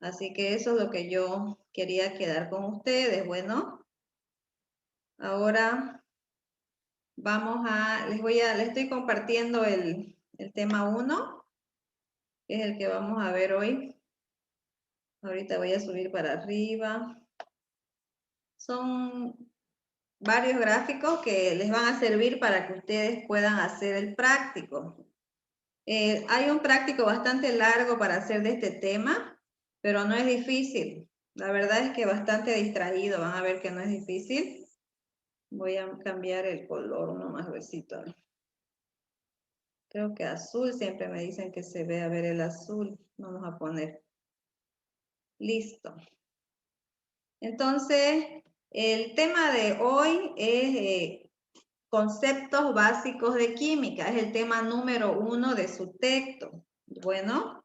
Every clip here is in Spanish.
Así que eso es lo que yo quería quedar con ustedes. Bueno, ahora les estoy compartiendo el tema 1, que es el que vamos a ver hoy. Ahorita voy a subir para arriba. Son varios gráficos que les van a servir para que ustedes puedan hacer el práctico. Hay un práctico bastante largo para hacer de este tema, pero no es difícil. La verdad es que bastante distraído. Van a ver que no es difícil. Voy a cambiar el color, uno más gruesito. Creo que azul, siempre me dicen que se ve, a ver el azul. Vamos a poner. Listo. Entonces, el tema de hoy es conceptos básicos de química. Es el tema número 1 de su texto. Bueno,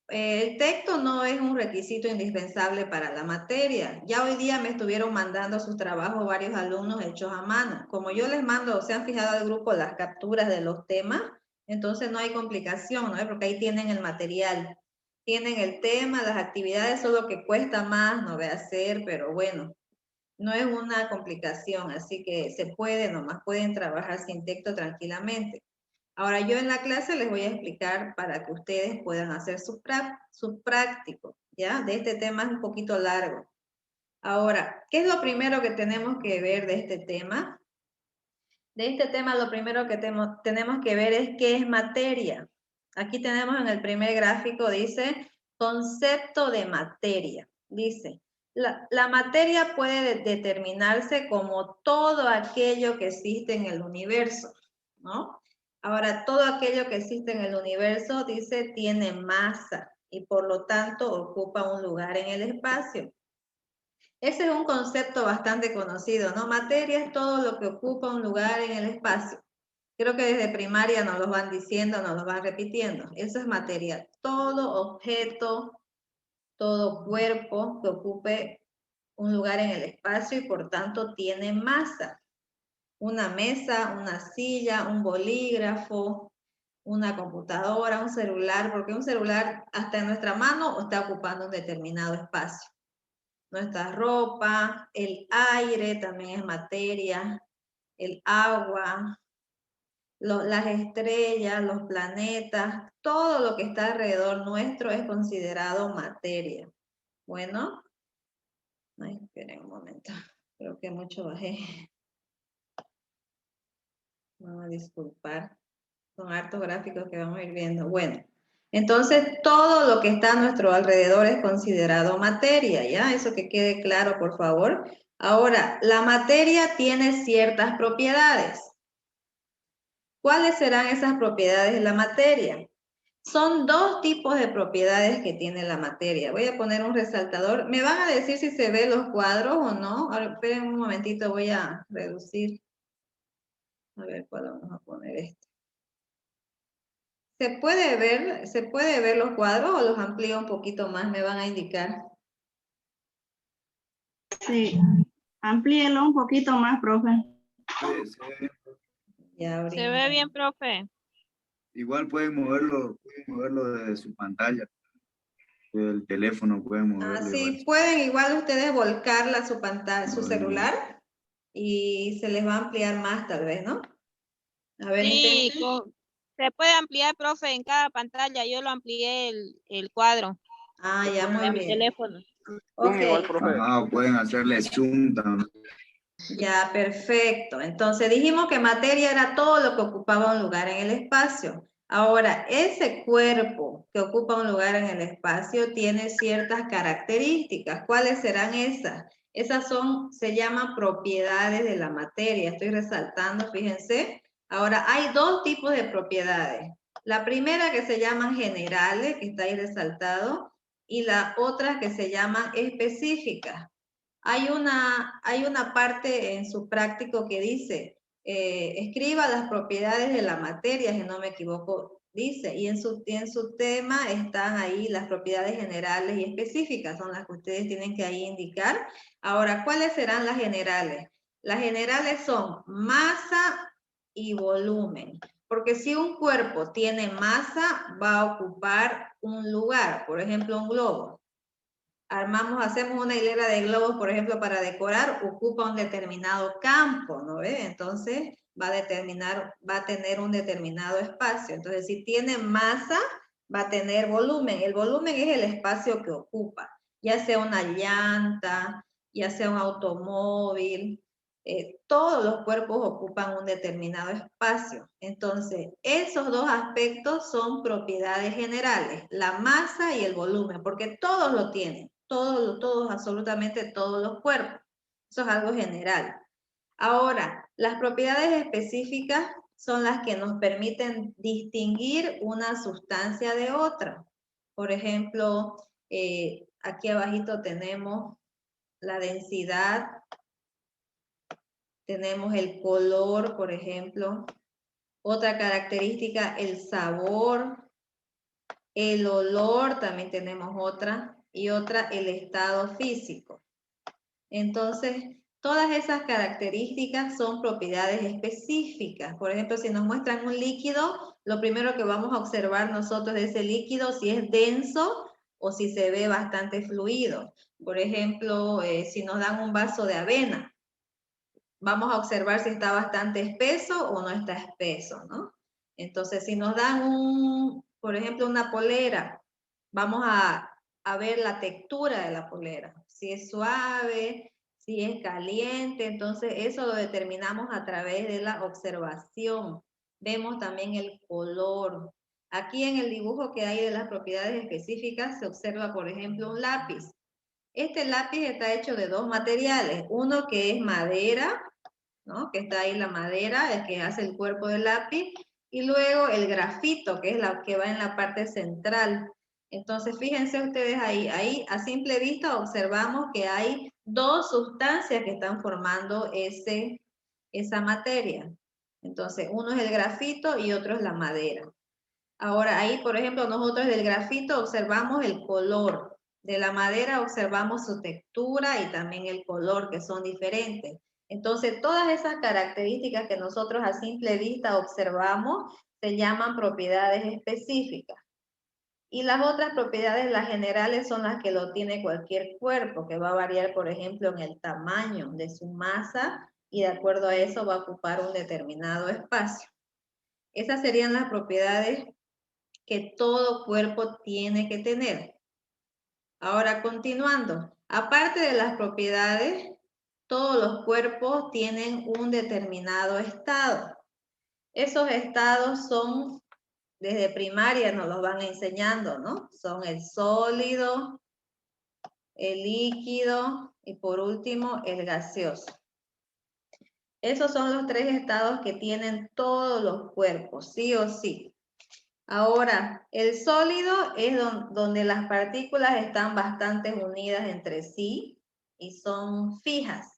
el texto no es un requisito indispensable para la materia. Ya hoy día me estuvieron mandando sus trabajos varios alumnos hechos a mano. Como yo les mando, se han fijado al grupo las capturas de los temas, entonces no hay complicación, ¿no? Porque ahí tienen el material, tienen el tema, las actividades, solo que cuesta más, no voy a hacer, pero bueno, no es una complicación, así que se puede, nomás pueden trabajar sin texto tranquilamente. Ahora yo en la clase les voy a explicar para que ustedes puedan hacer su práctico, ¿ya? De este tema es un poquito largo. Ahora, ¿qué es lo primero que tenemos que ver de este tema? De este tema lo primero que tenemos que ver es qué es materia. Aquí tenemos en el primer gráfico, dice, concepto de materia. Dice, la materia puede determinarse como todo aquello que existe en el universo, ¿no? Ahora, todo aquello que existe en el universo, dice, tiene masa y por lo tanto ocupa un lugar en el espacio. Ese es un concepto bastante conocido, ¿no? Materia es todo lo que ocupa un lugar en el espacio. Creo que desde primaria nos lo van diciendo, nos lo van repitiendo. Eso es materia. Todo objeto, todo cuerpo que ocupe un lugar en el espacio y por tanto tiene masa. Una mesa, una silla, un bolígrafo, una computadora, un celular, porque un celular hasta en nuestra mano está ocupando un determinado espacio. Nuestra ropa, el aire también es materia, el agua, las estrellas, los planetas, todo lo que está alrededor nuestro es considerado materia. Bueno, ay, esperen un momento, creo que mucho bajé. Vamos a disculpar, son hartos gráficos que vamos a ir viendo. Bueno, entonces todo lo que está a nuestro alrededor es considerado materia, ¿ya? Eso que quede claro, por favor. Ahora, la materia tiene ciertas propiedades. ¿Cuáles serán esas propiedades de la materia? Son dos tipos de propiedades que tiene la materia. Voy a poner un resaltador. ¿Me van a decir si se ven los cuadros o no? Ahora, esperen un momentito, voy a reducir. A ver, ¿cuál vamos a poner este? ¿Se puede ver los cuadros o los amplío un poquito más? Me van a indicar. Sí, amplíelo un poquito más, profe. Ya Se ve bien, profe. Igual pueden moverlo desde su pantalla. El teléfono pueden moverlo. Sí, pueden igual ustedes volcarla su pantalla, su celular y se les va a ampliar más tal vez, ¿no? A ver, Sí, se puede ampliar, profe, en cada pantalla. Yo lo amplié el cuadro. Ah, ya, muy En mi bien. teléfono. Ok. Ajá, pueden hacerle zoom también. Ya, perfecto. Entonces dijimos que materia era todo lo que ocupaba un lugar en el espacio. Ahora, ese cuerpo que ocupa un lugar en el espacio tiene ciertas características. ¿Cuáles serán esas? Esas se llaman propiedades de la materia. Estoy resaltando, fíjense. Ahora, hay dos tipos de propiedades. La primera que se llaman generales, que está ahí resaltado, y la otra que se llaman específicas. Hay una parte en su práctico que dice, escriba las propiedades de la materia, si no me equivoco, dice, y en su tema están ahí las propiedades generales y específicas, son las que ustedes tienen que ahí indicar. Ahora, ¿cuáles serán las generales? Las generales son masa y volumen, porque si un cuerpo tiene masa, va a ocupar un lugar, por ejemplo, un globo. hacemos una hilera de globos, por ejemplo, para decorar, ocupa un determinado campo, ¿no ve? Entonces, va a tener un determinado espacio. Entonces, si tiene masa, va a tener volumen. El volumen es el espacio que ocupa, ya sea una llanta, ya sea un automóvil, todos los cuerpos ocupan un determinado espacio. Entonces, esos dos aspectos son propiedades generales, la masa y el volumen, porque todos lo tienen, todos, absolutamente todos los cuerpos. Eso es algo general. Ahora, las propiedades específicas son las que nos permiten distinguir una sustancia de otra. Por ejemplo, aquí abajito tenemos la densidad, tenemos el color, por ejemplo. Otra característica, el sabor, el olor, también tenemos otra, y otra, el estado físico. Entonces, todas esas características son propiedades específicas. Por ejemplo, si nos muestran un líquido, lo primero que vamos a observar nosotros de ese líquido, si es denso o si se ve bastante fluido. Por ejemplo, si nos dan un vaso de avena, vamos a observar si está bastante espeso o no está espeso, ¿no? Entonces, si nos dan por ejemplo, una polera, vamos a ver la textura de la polera, si es suave, si es caliente, entonces eso lo determinamos a través de la observación. Vemos también el color. Aquí en el dibujo que hay de las propiedades específicas se observa, por ejemplo, un lápiz. Este lápiz está hecho de dos materiales, uno que es madera, ¿no? Que está ahí la madera, el que hace el cuerpo del lápiz, y luego el grafito, que es la que va en la parte central. Entonces, fíjense ustedes ahí a simple vista observamos que hay dos sustancias que están formando esa materia. Entonces, uno es el grafito y otro es la madera. Ahora, ahí, por ejemplo, nosotros del grafito observamos el color, de la madera observamos su textura y también el color, que son diferentes. Entonces, todas esas características que nosotros a simple vista observamos se llaman propiedades específicas. Y las otras propiedades, las generales, son las que lo tiene cualquier cuerpo, que va a variar, por ejemplo, en el tamaño de su masa y de acuerdo a eso va a ocupar un determinado espacio. Esas serían las propiedades que todo cuerpo tiene que tener. Ahora, continuando, aparte de las propiedades, todos los cuerpos tienen un determinado estado. Esos estados son, desde primaria nos los van enseñando, ¿no? Son el sólido, el líquido y por último el gaseoso. Esos son los tres estados que tienen todos los cuerpos, sí o sí. Ahora, el sólido es donde las partículas están bastante unidas entre sí y son fijas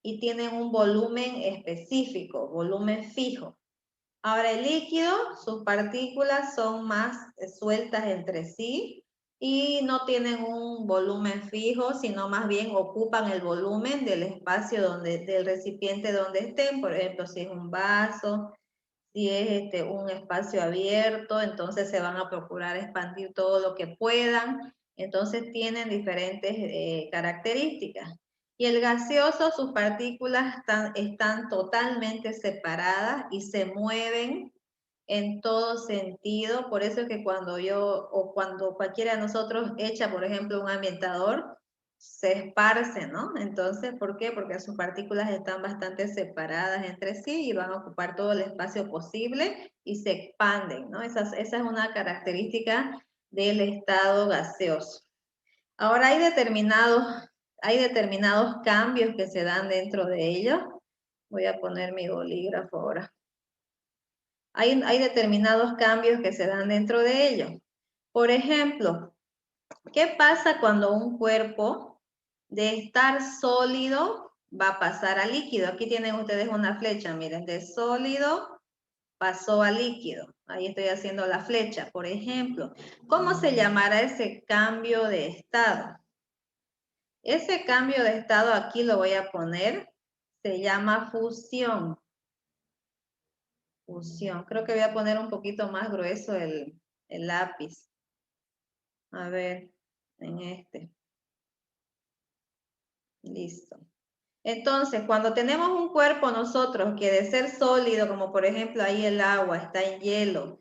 y tienen un volumen específico, volumen fijo. Ahora, el líquido, sus partículas son más sueltas entre sí y no tienen un volumen fijo, sino más bien ocupan el volumen del espacio del recipiente donde estén. Por ejemplo, si es un vaso, si es un espacio abierto, entonces se van a procurar expandir todo lo que puedan. Entonces tienen diferentes características. Y el gaseoso, sus partículas están totalmente separadas y se mueven en todo sentido. Por eso es que cuando cuando cualquiera de nosotros echa, por ejemplo, un ambientador, se esparce, ¿no? Entonces, ¿por qué? Porque sus partículas están bastante separadas entre sí y van a ocupar todo el espacio posible y se expanden, ¿no? Esa es una característica del estado gaseoso. Ahora hay determinados cambios que se dan dentro de ellos. Voy a poner mi bolígrafo ahora. Hay determinados cambios que se dan dentro de ellos. Por ejemplo, ¿qué pasa cuando un cuerpo de estar sólido va a pasar a líquido? Aquí tienen ustedes una flecha, miren, de sólido pasó a líquido. Ahí estoy haciendo la flecha, por ejemplo. ¿Cómo se llamará ese cambio de estado? Ese cambio de estado aquí lo voy a poner, se llama fusión. Fusión. Creo que voy a poner un poquito más grueso el lápiz. A ver, en este. Listo. Entonces, cuando tenemos un cuerpo nosotros que de ser sólido, como por ejemplo ahí el agua está en hielo,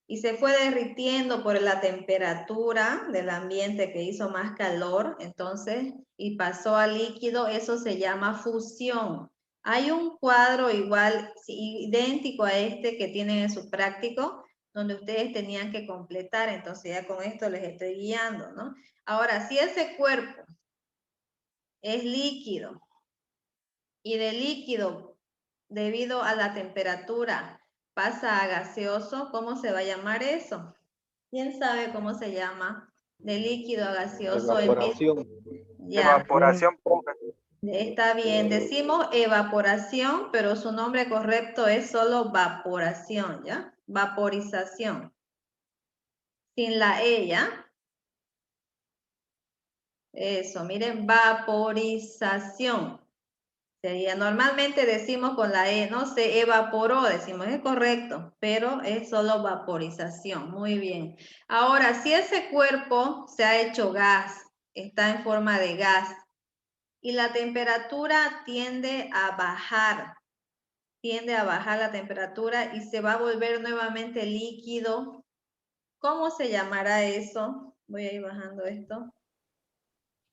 y se fue derritiendo por la temperatura del ambiente que hizo más calor, entonces, y pasó a líquido, eso se llama fusión. Hay un cuadro igual, idéntico a este que tienen en su práctico, donde ustedes tenían que completar, entonces ya con esto les estoy guiando, ¿no? Ahora, si ese cuerpo es líquido, y de líquido, debido a la temperatura, pasa a gaseoso, ¿cómo se va a llamar eso? ¿Quién sabe cómo se llama? De líquido a gaseoso. Evaporación. Ya, Evaporación, profe. está bien. Decimos evaporación, pero su nombre correcto es solo vaporación, ¿ya? Vaporización. Sin la E, ¿ya? Eso, miren, vaporización. Sería, normalmente decimos con la E, ¿no? Se evaporó, decimos, es correcto, pero es solo vaporización. Muy bien. Ahora, si ese cuerpo se ha hecho gas, está en forma de gas, y la temperatura tiende a bajar la temperatura y se va a volver nuevamente líquido, ¿cómo se llamará eso? Voy a ir bajando esto.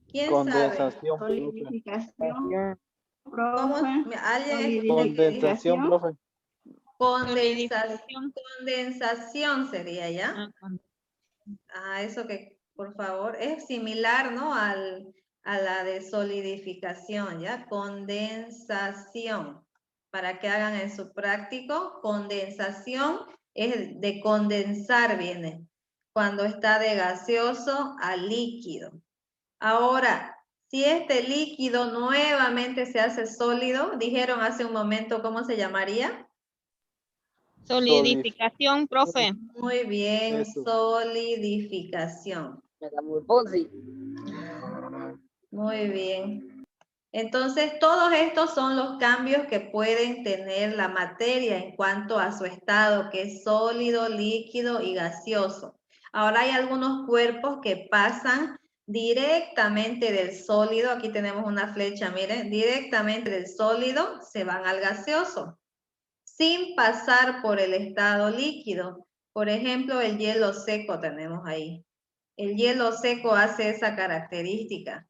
¿Quién sabe? Condensación, profe. Solidificación, ¿Cómo? profe. ¿Alguien Condensación, profe. Solidificación. Condensación sería, ¿ya? Ah, Eso que, por favor, es similar, ¿no? A la de solidificación, ¿ya? Condensación. Para que hagan en su práctico, condensación es de condensar, viene. Cuando está de gaseoso a líquido. Ahora, si este líquido nuevamente se hace sólido, dijeron hace un momento, ¿cómo se llamaría? Solidificación, profe. Muy bien, Eso. solidificación. Muy bien. Entonces, todos estos son los cambios que pueden tener la materia en cuanto a su estado, que es sólido, líquido y gaseoso. Ahora hay algunos cuerpos que pasan directamente del sólido, aquí tenemos una flecha, miren, directamente del sólido se van al gaseoso, sin pasar por el estado líquido. Por ejemplo, el hielo seco tenemos ahí. El hielo seco hace esa característica,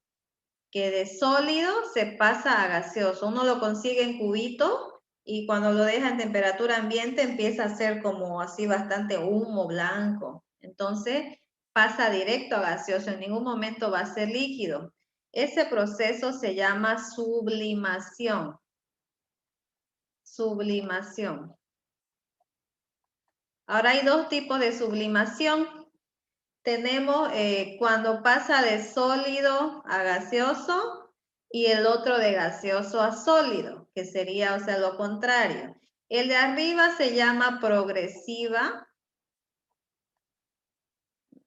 que de sólido se pasa a gaseoso. Uno lo consigue en cubito y cuando lo deja en temperatura ambiente empieza a ser como así bastante humo blanco. Entonces pasa directo a gaseoso, en ningún momento va a ser líquido. Ese proceso se llama sublimación. Sublimación. Ahora hay dos tipos de sublimación. Tenemos cuando pasa de sólido a gaseoso y el otro de gaseoso a sólido, que sería, o sea, lo contrario. El de arriba se llama progresiva.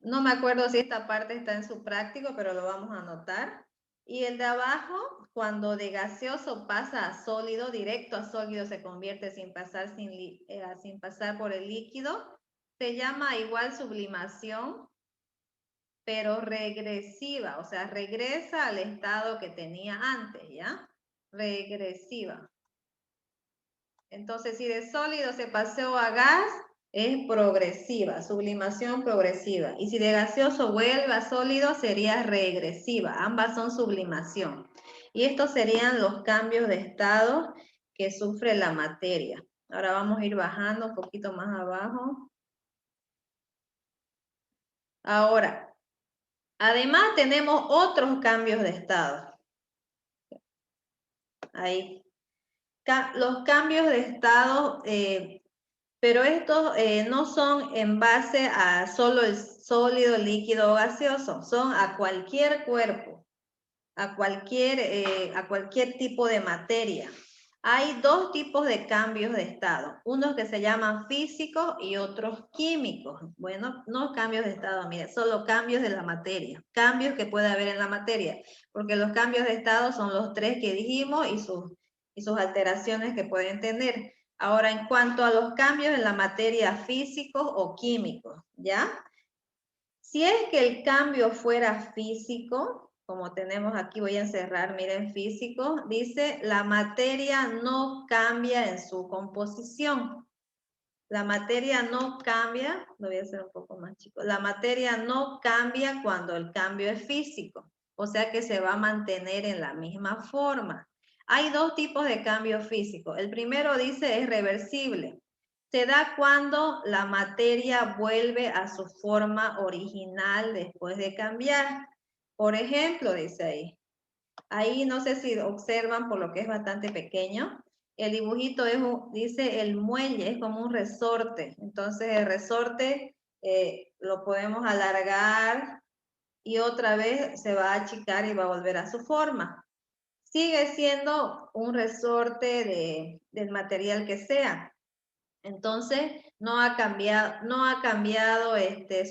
No me acuerdo si esta parte está en su práctico, pero lo vamos a anotar. Y el de abajo, cuando de gaseoso pasa a sólido, directo a sólido se convierte sin pasar por el líquido, se llama igual sublimación, pero regresiva, o sea, regresa al estado que tenía antes, ¿ya? Regresiva. Entonces, si de sólido se pasó a gas, es progresiva, sublimación progresiva. Y si de gaseoso vuelve a sólido, sería regresiva. Ambas son sublimación. Y estos serían los cambios de estado que sufre la materia. Ahora vamos a ir bajando un poquito más abajo. Ahora, además tenemos otros cambios de estado. Ahí. Los cambios de estado, pero estos no son en base a solo el sólido, líquido o gaseoso, son a cualquier cuerpo, a cualquier tipo de materia. Hay dos tipos de cambios de estado, unos que se llaman físicos y otros químicos. Bueno, no cambios de estado, mire, solo cambios de la materia, cambios que puede haber en la materia, porque los cambios de estado son los tres que dijimos y sus alteraciones que pueden tener. Ahora, en cuanto a los cambios en la materia físicos o químicos, ¿ya? Si es que el cambio fuera físico, como tenemos aquí, voy a encerrar, miren, físico, dice, la materia no cambia en su composición. La materia no cambia, lo voy a hacer un poco más chico, la materia no cambia cuando el cambio es físico, o sea que se va a mantener en la misma forma. Hay dos tipos de cambio físico. El primero dice es reversible. Se da cuando la materia vuelve a su forma original después de cambiar. Por ejemplo, dice ahí. Ahí no sé si observan por lo que es bastante pequeño. El dibujito es, dice el muelle, es como un resorte. Entonces el resorte lo podemos alargar y otra vez se va a achicar y va a volver a su forma. Sigue siendo un resorte del material que sea. Entonces no ha cambiado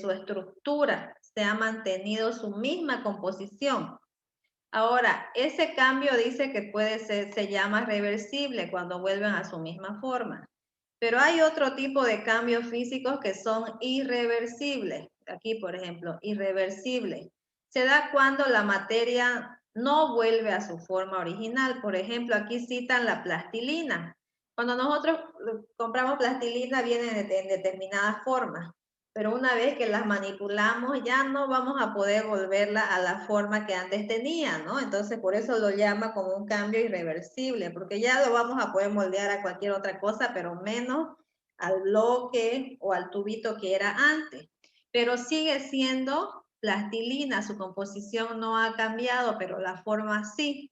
su estructura, se ha mantenido su misma composición. Ahora, ese cambio dice que puede ser, se llama reversible cuando vuelven a su misma forma. Pero hay otro tipo de cambios físicos que son irreversibles. Aquí, por ejemplo, irreversible. Se da cuando la materia no vuelve a su forma original. Por ejemplo, aquí citan la plastilina. Cuando nosotros compramos plastilina viene en determinadas formas. Pero una vez que las manipulamos ya no vamos a poder volverla a la forma que antes tenía, ¿no? Entonces por eso lo llama como un cambio irreversible, porque ya lo vamos a poder moldear a cualquier otra cosa, pero menos al bloque o al tubito que era antes. Pero sigue siendo plastilina, su composición no ha cambiado, pero la forma sí.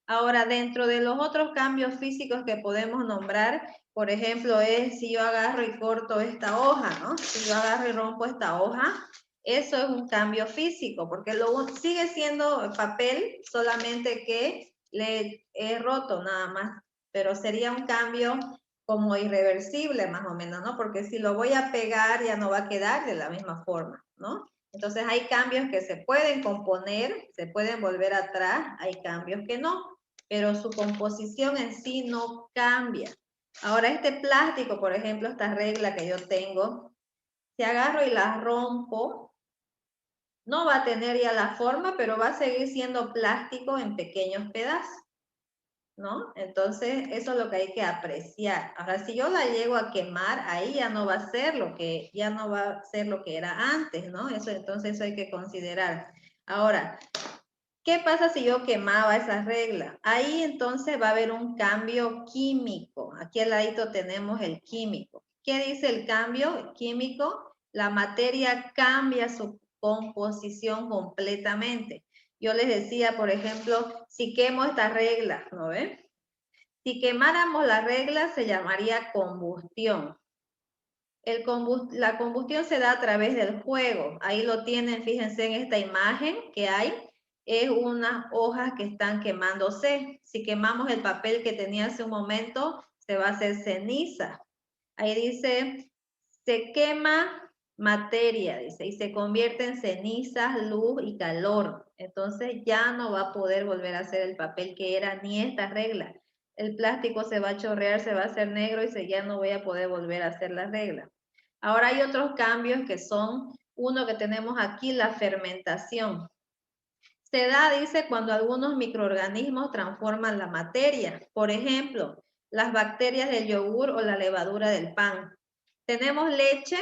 Ahora, dentro de los otros cambios físicos que podemos nombrar, por ejemplo, es si yo agarro y corto esta hoja, ¿no? Si yo agarro y rompo esta hoja, eso es un cambio físico, porque sigue siendo papel, solamente que le he roto nada más, pero sería un cambio como irreversible más o menos, ¿no? Porque si lo voy a pegar ya no va a quedar de la misma forma, ¿no? Entonces hay cambios que se pueden componer, se pueden volver atrás, hay cambios que no, pero su composición en sí no cambia. Ahora este plástico, por ejemplo, esta regla que yo tengo, si agarro y la rompo, no va a tener ya la forma, pero va a seguir siendo plástico en pequeños pedazos, ¿no? Entonces, eso es lo que hay que apreciar. Ahora, si yo la llego a quemar, ahí ya no va a ser lo que, ya no va a ser lo que era antes, ¿no? Entonces, eso hay que considerar. Ahora, ¿qué pasa si yo quemaba esa regla? Ahí entonces va a haber un cambio químico. Aquí al ladito tenemos el químico. ¿Qué dice el cambio químico? La materia cambia su composición completamente. Yo les decía, por ejemplo, si quemo esta regla, ¿no ven? Si quemáramos la regla se llamaría combustión. La combustión se da a través del fuego. Ahí lo tienen, fíjense en esta imagen que hay. Es unas hojas que están quemándose. Si quemamos el papel que tenía hace un momento, se va a hacer ceniza. Ahí dice, se quema materia, dice, y se convierte en cenizas, luz y calor. Entonces ya no va a poder volver a ser el papel que era ni esta regla. El plástico se va a chorrear, se va a hacer negro y ya no voy a poder volver a hacer la regla. Ahora hay otros cambios que son, uno que tenemos aquí, la fermentación. Se da, dice, cuando algunos microorganismos transforman la materia. Por ejemplo, las bacterias del yogur o la levadura del pan. Tenemos leche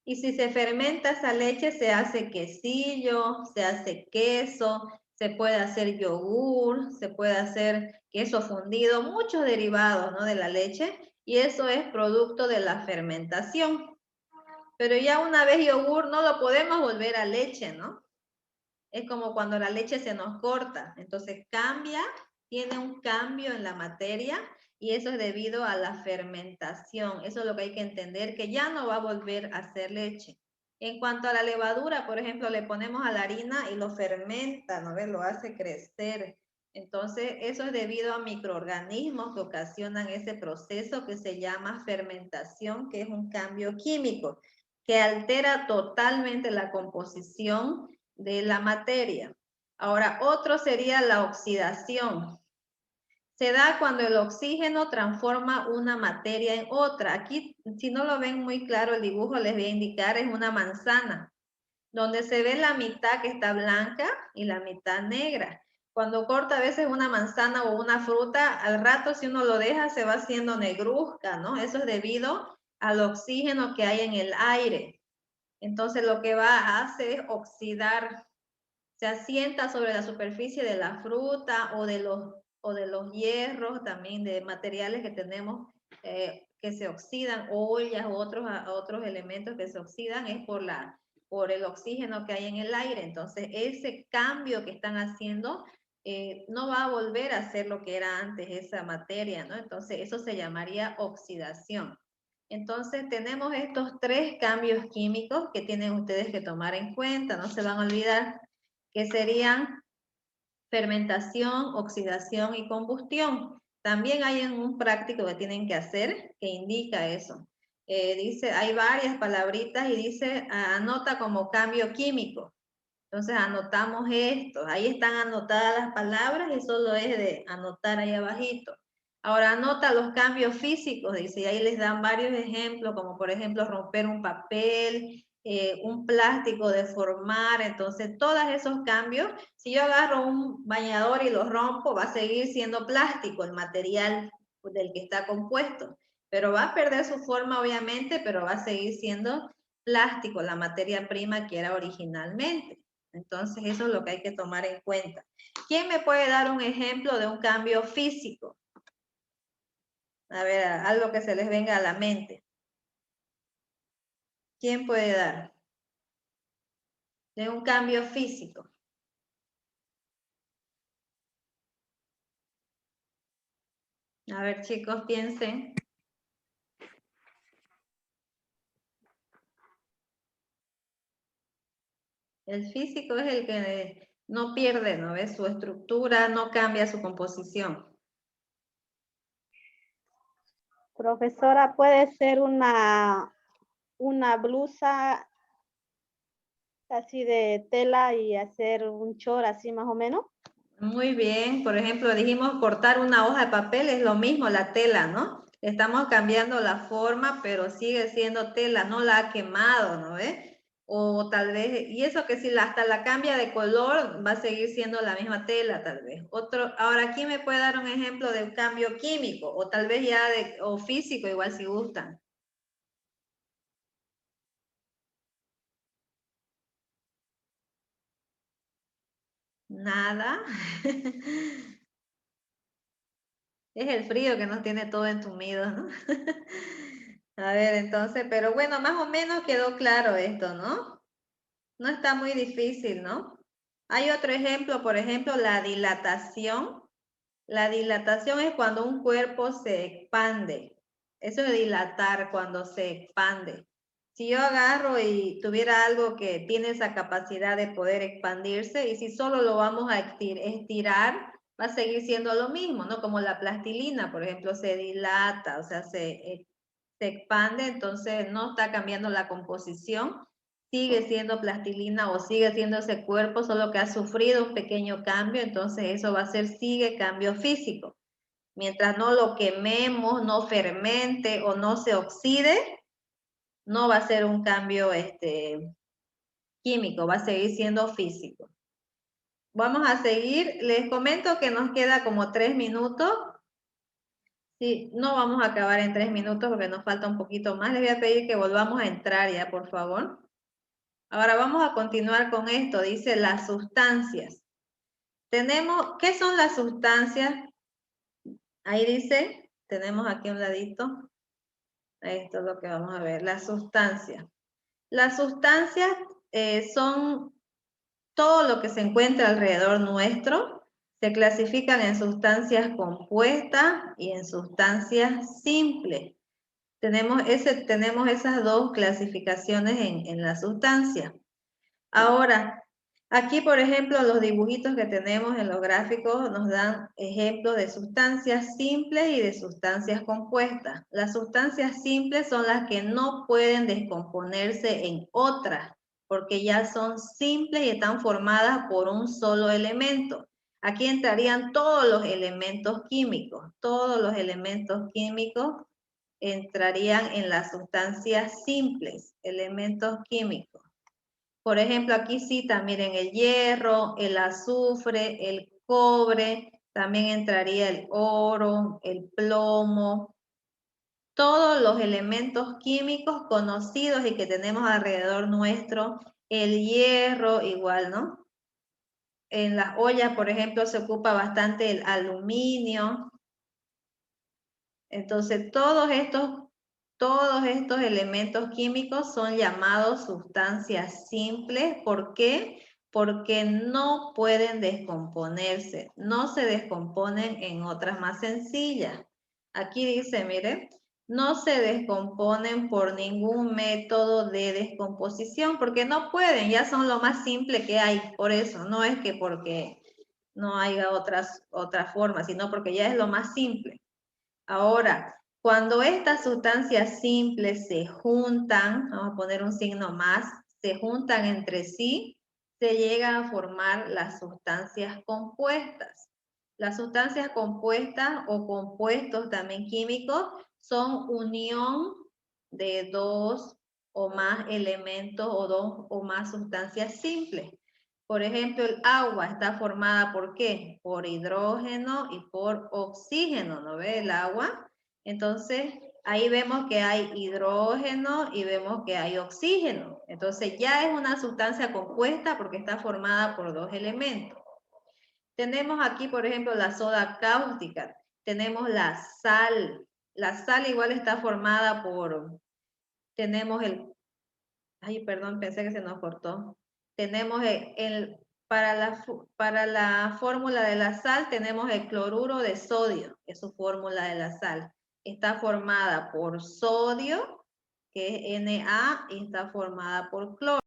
y si se fermenta esa leche se hace quesillo, se hace queso, se puede hacer yogur, se puede hacer queso fundido, muchos derivados, ¿no?, de la leche, y eso es producto de la fermentación. Pero ya una vez yogur no lo podemos volver a leche, ¿no? Es como cuando la leche se nos corta, entonces cambia, tiene un cambio en la materia y eso es debido a la fermentación. Eso es lo que hay que entender, que ya no va a volver a ser leche. En cuanto a la levadura, por ejemplo, le ponemos a la harina y lo fermenta, ¿no ves? Lo hace crecer. Entonces, eso es debido a microorganismos que ocasionan ese proceso que se llama fermentación, que es un cambio químico, que altera totalmente la composición de la materia. Ahora, otro sería la oxidación. Se da cuando el oxígeno transforma una materia en otra. Aquí, si no lo ven muy claro el dibujo, les voy a indicar, es una manzana. donde se ve la mitad que está blanca y la mitad negra. Cuando corta a veces una manzana o una fruta, al rato si uno lo deja se va haciendo negruzca, ¿no? Eso es debido al oxígeno que hay en el aire. Entonces lo que va a hacer es oxidar, se asienta sobre la superficie de la fruta o de los hierros, también de materiales que tenemos que se oxidan, ollas u otros elementos que se oxidan, es por el oxígeno que hay en el aire. Entonces ese cambio que están haciendo no va a volver a ser lo que era antes esa materia, ¿no? Entonces eso se llamaría oxidación. Entonces tenemos estos 3 cambios químicos que tienen ustedes que tomar en cuenta, no se van a olvidar, que serían fermentación, oxidación y combustión. También hay un práctico que tienen que hacer que indica eso. Dice, hay varias palabritas y dice, anota como cambio químico. Entonces anotamos esto, ahí están anotadas las palabras y solo es de anotar ahí abajito. Ahora anota los cambios físicos, dice, y ahí les dan varios ejemplos, como por ejemplo romper un papel, un plástico deformar. Entonces todos esos cambios, si yo agarro un bañador y lo rompo, va a seguir siendo plástico el material del que está compuesto, pero va a perder su forma obviamente, pero va a seguir siendo plástico, la materia prima que era originalmente. Entonces eso es lo que hay que tomar en cuenta. ¿Quién me puede dar un ejemplo de un cambio físico? A ver, algo que se les venga a la mente. ¿Quién puede dar? De un cambio físico. A ver, chicos, piensen. El físico es el que no pierde, ¿no ves? Su estructura, no cambia su composición. Profesora, puede ser una blusa así de tela y hacer un short así más o menos. Muy bien, por ejemplo, dijimos cortar una hoja de papel, es lo mismo la tela, ¿no? Estamos cambiando la forma, pero sigue siendo tela, no la ha quemado, ¿no ves? O tal vez, y eso que si hasta la cambia de color, va a seguir siendo la misma tela, tal vez. Ahora, ¿quién me puede dar un ejemplo de un cambio químico? O tal vez ya o físico, igual si gustan. Nada. Es el frío que nos tiene todo entumidos, ¿no? A ver, entonces, pero bueno, más o menos quedó claro esto, ¿no? No está muy difícil, ¿no? Hay otro ejemplo, por ejemplo, la dilatación. La dilatación es cuando un cuerpo se expande. Eso es dilatar, cuando se expande. Si yo agarro y tuviera algo que tiene esa capacidad de poder expandirse, y si solo lo vamos a estirar, va a seguir siendo lo mismo, ¿no? Como la plastilina, por ejemplo, se dilata, o sea, se expande, entonces no está cambiando la composición, sigue siendo plastilina o sigue siendo ese cuerpo, solo que ha sufrido un pequeño cambio, entonces eso va a ser, sigue cambio físico. Mientras no lo quememos, no fermente o no se oxide, no va a ser un cambio químico, va a seguir siendo físico. Vamos a seguir, les comento que nos queda como 3 minutos. Sí, no vamos a acabar en 3 minutos porque nos falta un poquito más. Les voy a pedir que volvamos a entrar ya, por favor. Ahora vamos a continuar con esto, dice las sustancias. Tenemos, ¿qué son las sustancias? Ahí dice, tenemos aquí a un ladito. Esto es lo que vamos a ver, las sustancias. Las sustancias son todo lo que se encuentra alrededor nuestro. Se clasifican en sustancias compuestas y en sustancias simples. Tenemos esas dos clasificaciones en la sustancia. Ahora, aquí, por ejemplo, los dibujitos que tenemos en los gráficos nos dan ejemplos de sustancias simples y de sustancias compuestas. Las sustancias simples son las que no pueden descomponerse en otras, porque ya son simples y están formadas por un solo elemento. Aquí entrarían todos los elementos químicos. Todos los elementos químicos entrarían en las sustancias simples, elementos químicos. Por ejemplo, aquí citan, miren, el hierro, el azufre, el cobre, también entraría el oro, el plomo, todos los elementos químicos conocidos y que tenemos alrededor nuestro, el hierro igual, ¿no? En las ollas, por ejemplo, se ocupa bastante el aluminio. Entonces, todos estos elementos químicos son llamados sustancias simples. ¿Por qué? Porque no pueden descomponerse, no se descomponen en otras más sencillas. Aquí dice, mire, no se descomponen por ningún método de descomposición, porque no pueden, ya son lo más simple que hay, por eso, no es que porque no haya otra forma, sino porque ya es lo más simple. Ahora, cuando estas sustancias simples se juntan, vamos a poner un signo más, se juntan entre sí, se llegan a formar las sustancias compuestas. Las sustancias compuestas o compuestos también químicos son unión de dos o más elementos o dos o más sustancias simples. Por ejemplo, el agua está formada ¿por qué? Por hidrógeno y por oxígeno, ¿no ve el agua? Entonces, ahí vemos que hay hidrógeno y vemos que hay oxígeno. Entonces, ya es una sustancia compuesta porque está formada por dos elementos. Tenemos aquí, por ejemplo, la soda cáustica. Tenemos la sal. La sal igual está formada por... Tenemos el... Ay, perdón, pensé que se nos cortó. Tenemos para la fórmula de la sal tenemos el cloruro de sodio, es su fórmula de la sal. Está formada por sodio, que es Na, y está formada por cloro.